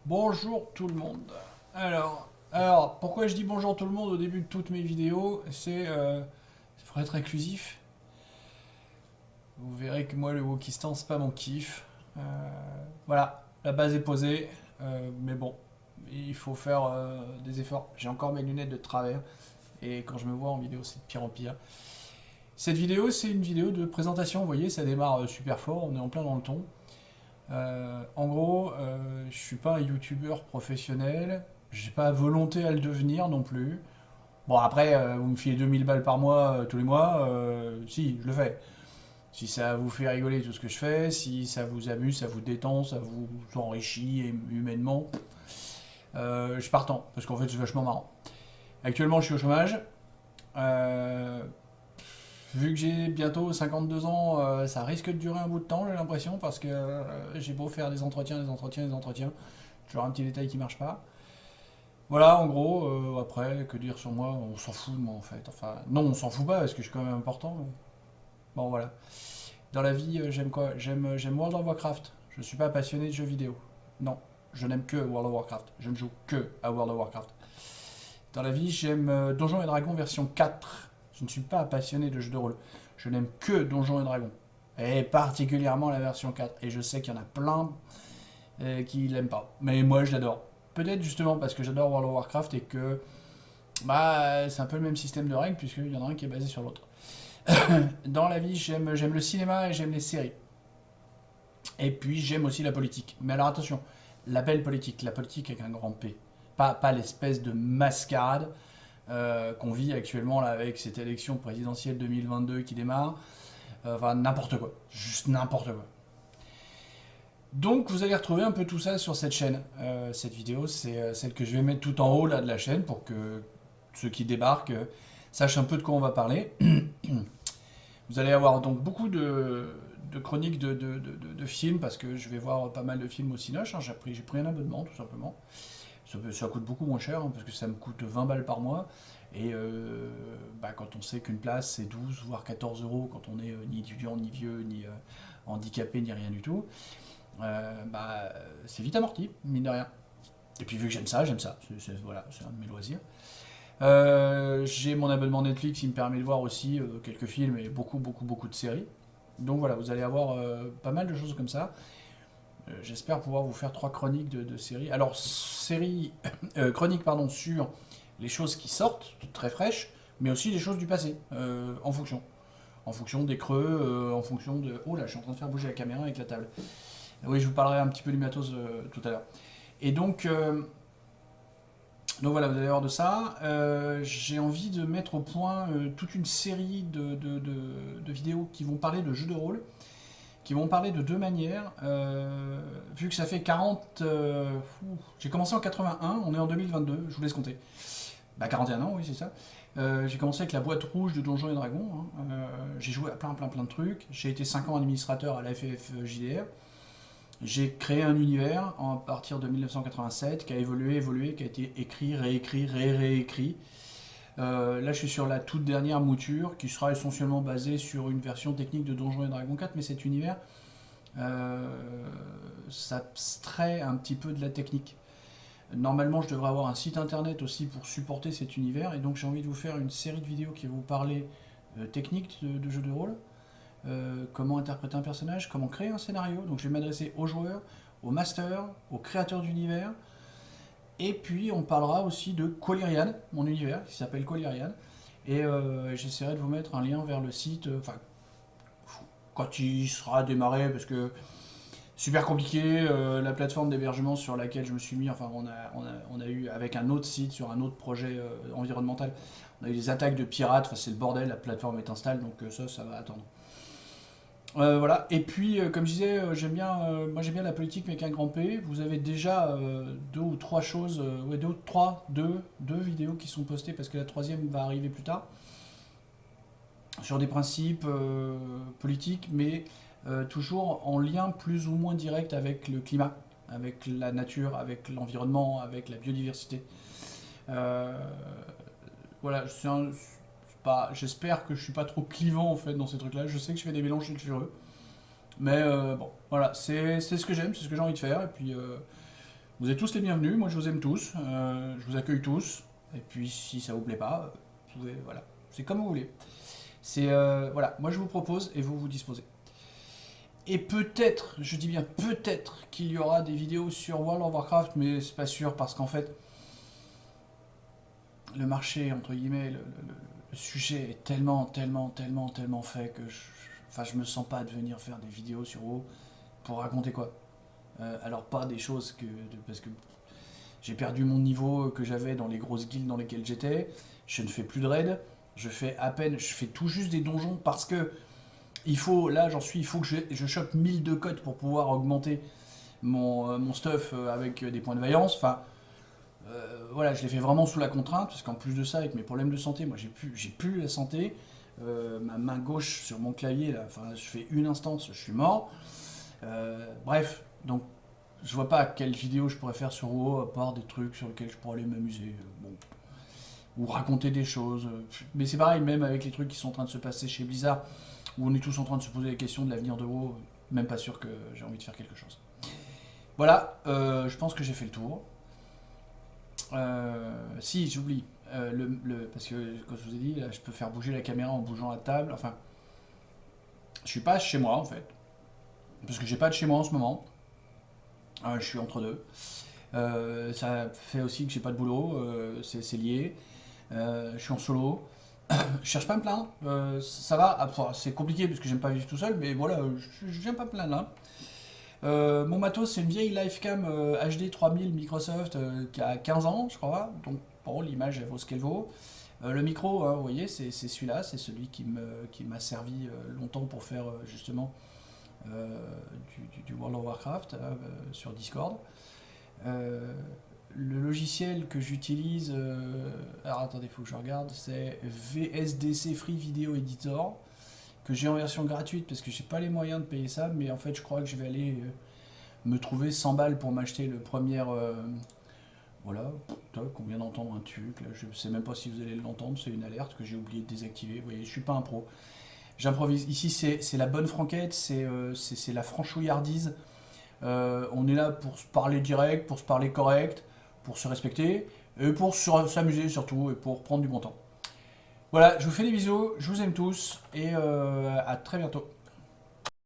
Bonjour tout le monde. Alors, pourquoi je dis bonjour tout le monde au début de toutes mes vidéos? C'est pour être inclusif. Vous verrez que moi, le Wokistan, c'est pas mon kiff. Euh, voilà, la base est posée. Mais bon, il faut faire des efforts. J'ai encore mes lunettes de travers. Et quand je me vois en vidéo, c'est de pire en pire. Cette vidéo, c'est une vidéo de présentation. Vous voyez, ça démarre super fort. On est en plein dans le ton. En gros, je suis pas un youtubeur professionnel, j'ai pas volonté à le devenir non plus. Bon, après, vous me filez 2000 balles par mois, tous les mois, si, je le fais. Si ça vous fait rigoler tout ce que je fais, si ça vous amuse, ça vous détend, ça vous enrichit humainement, je suis partant, parce qu'en fait, c'est vachement marrant. Actuellement, je suis au chômage. Euh, Vu que j'ai bientôt 52 ans, ça risque de durer un bout de temps, j'ai l'impression, parce que j'ai beau faire des entretiens, des entretiens, des entretiens, toujours un petit détail qui marche pas. Voilà, en gros, après, que dire sur moi? On s'en fout de moi en fait. Enfin, non, on s'en fout pas parce que je suis quand même important. Mais... Bon, voilà. Dans la vie, j'aime quoi? J'aime World of Warcraft. Je suis pas passionné de jeux vidéo. Non, je n'aime que World of Warcraft. Je ne joue que à World of Warcraft. Dans la vie, j'aime Donjons et Dragons version 4. Je ne suis pas passionné de jeux de rôle. Je n'aime que Donjons et Dragons. Et particulièrement la version 4. Et je sais qu'il y en a plein qui l'aiment pas. Mais moi, je l'adore. Peut-être justement parce que j'adore World of Warcraft et que bah, c'est un peu le même système de règles puisqu'il y en a un qui est basé sur l'autre. Dans la vie, j'aime le cinéma et j'aime les séries. Et puis j'aime aussi la politique. Mais alors attention, la belle politique, la politique avec un grand P. Pas l'espèce de mascarade qu'on vit actuellement là, avec cette élection présidentielle 2022 qui démarre. Enfin, n'importe quoi. Juste n'importe quoi. Donc vous allez retrouver un peu tout ça sur cette chaîne. Cette vidéo, c'est celle que je vais mettre tout en haut là, de la chaîne pour que ceux qui débarquent sachent un peu de quoi on va parler. Vous allez avoir donc beaucoup de chroniques de films parce que je vais voir pas mal de films au Cinoche. Hein. J'ai pris un abonnement tout simplement. Ça coûte beaucoup moins cher hein, parce que ça me coûte 20 balles par mois. Et bah, quand on sait qu'une place c'est 12 voire 14 euros quand on est ni étudiant, ni vieux, ni handicapé, ni rien du tout, bah, c'est vite amorti, mine de rien. Et puis vu que j'aime ça, voilà, c'est un de mes loisirs. J'ai mon abonnement Netflix, il me permet de voir aussi quelques films et beaucoup de séries. Donc voilà, vous allez avoir pas mal de choses comme ça. J'espère pouvoir vous faire trois chroniques de séries. Alors, chroniques pardon, sur les choses qui sortent, très fraîches, mais aussi les choses du passé, en fonction. En fonction des creux, en fonction de... Oh là, je suis en train de faire bouger la caméra avec la table. Oui, je vous parlerai un petit peu du matos tout à l'heure. Et donc voilà, vous allez voir de ça. J'ai envie de mettre au point toute une série de vidéos qui vont parler de jeux de rôle, qui vont parler de deux manières. Vu que ça fait 40... j'ai commencé en 81, on est en 2022, je vous laisse compter. Bah 41 ans, oui, c'est ça. J'ai commencé avec la boîte rouge de Donjons et Dragons. Hein. J'ai joué à plein de trucs. J'ai été 5 ans administrateur à la FFJDR. J'ai créé un univers à partir de 1987 qui a évolué, qui a été écrit, réécrit, réécrit. Là, je suis sur la toute dernière mouture qui sera essentiellement basée sur une version technique de Donjons et Dragons 4, mais cet univers euh, s'abstrait un petit peu de la technique. Normalement, je devrais avoir un site internet aussi pour supporter cet univers, et donc j'ai envie de vous faire une série de vidéos qui va vous parler technique de jeux de rôle, comment interpréter un personnage, comment créer un scénario. Donc je vais m'adresser aux joueurs, aux masters, aux créateurs d'univers. Et puis on parlera aussi de Qualirian, mon univers, qui s'appelle Qualirian. Et j'essaierai de vous mettre un lien vers le site, enfin, quand il sera démarré, parce que super compliqué, la plateforme d'hébergement sur laquelle je me suis mis, enfin on a eu, avec un autre site, sur un autre projet environnemental, on a eu des attaques de pirates, enfin, c'est le bordel, la plateforme est installée, donc ça va attendre. Voilà. Et puis, comme je disais, moi j'aime bien la politique mais avec un grand P. Vous avez déjà deux ou trois choses, ouais, deux vidéos qui sont postées parce que la troisième va arriver plus tard sur des principes politiques, mais toujours en lien plus ou moins direct avec le climat, avec la nature, avec l'environnement, avec la biodiversité. Euh, voilà, j'espère que je suis pas trop clivant en fait dans ces trucs-là. Je sais que je fais des mélanges sulfureux. Mais bon, voilà, c'est ce que j'aime, c'est ce que j'ai envie de faire. Et puis, Vous êtes tous les bienvenus, moi je vous aime tous, je vous accueille tous, et puis si ça vous plaît pas, vous pouvez, voilà, c'est comme vous voulez. C'est, voilà, moi je vous propose et vous vous disposez. Et peut-être, je dis bien peut-être qu'il y aura des vidéos sur World of Warcraft, mais c'est pas sûr parce qu'en fait, le marché, entre guillemets, le sujet est tellement fait que enfin, je me sens pas de venir faire des vidéos sur WoW pour raconter quoi. Alors pas des choses parce que j'ai perdu mon niveau que j'avais dans les grosses guildes dans lesquelles j'étais, je ne fais plus de raids, je fais tout juste des donjons parce que il faut que je chope 1000 de cotes pour pouvoir augmenter mon stuff avec des points de vaillance. Enfin, voilà, je l'ai fait vraiment sous la contrainte, parce qu'en plus de ça, avec mes problèmes de santé, moi j'ai plus la santé. Ma main gauche sur mon clavier, là, enfin, je fais une instance, je suis mort. Bref, donc je vois pas quelle vidéo je pourrais faire sur WoW, à part des trucs sur lesquels je pourrais aller m'amuser. Bon. Ou raconter des choses. Mais c'est pareil, même avec les trucs qui sont en train de se passer chez Blizzard, où on est tous en train de se poser la question de l'avenir de WoW, même pas sûr que j'ai envie de faire quelque chose. Voilà, je pense que j'ai fait le tour. Si, j'oublie. Parce que, comme je vous ai dit, là, je peux faire bouger la caméra en bougeant la table. Enfin, je suis pas chez moi en fait. Parce que j'ai pas de chez moi en ce moment. Je suis entre deux. Ça fait aussi que j'ai pas de boulot. C'est lié. Je suis en solo. Je cherche pas à me plaindre. Ça va. Enfin, c'est compliqué parce que j'aime pas vivre tout seul. Mais voilà, je viens pas me plaindre là. Mon matos, c'est une vieille Livecam HD 3000 Microsoft qui a 15 ans, je crois. Donc, bon, l'image, elle vaut ce qu'elle vaut. Le micro, hein, vous voyez, c'est celui-là. C'est celui qui m'a servi longtemps pour faire justement du World of Warcraft sur Discord. Le logiciel que j'utilise, alors attendez, il faut que je regarde, c'est VSDC Free Video Editor, que j'ai en version gratuite parce que j'ai pas les moyens de payer ça, mais en fait je crois que je vais aller me trouver 100 balles pour m'acheter le premier. Voilà, toc, on vient d'entendre un truc, là, je sais même pas si vous allez l'entendre, c'est une alerte que j'ai oublié de désactiver, vous voyez, je suis pas un pro. J'improvise, ici c'est la bonne franquette, c'est la franchouillardise. On est là pour se parler direct, pour se parler correct, pour se respecter, et pour s'amuser surtout, et pour prendre du bon temps. Voilà, je vous fais des bisous, je vous aime tous, et à très bientôt.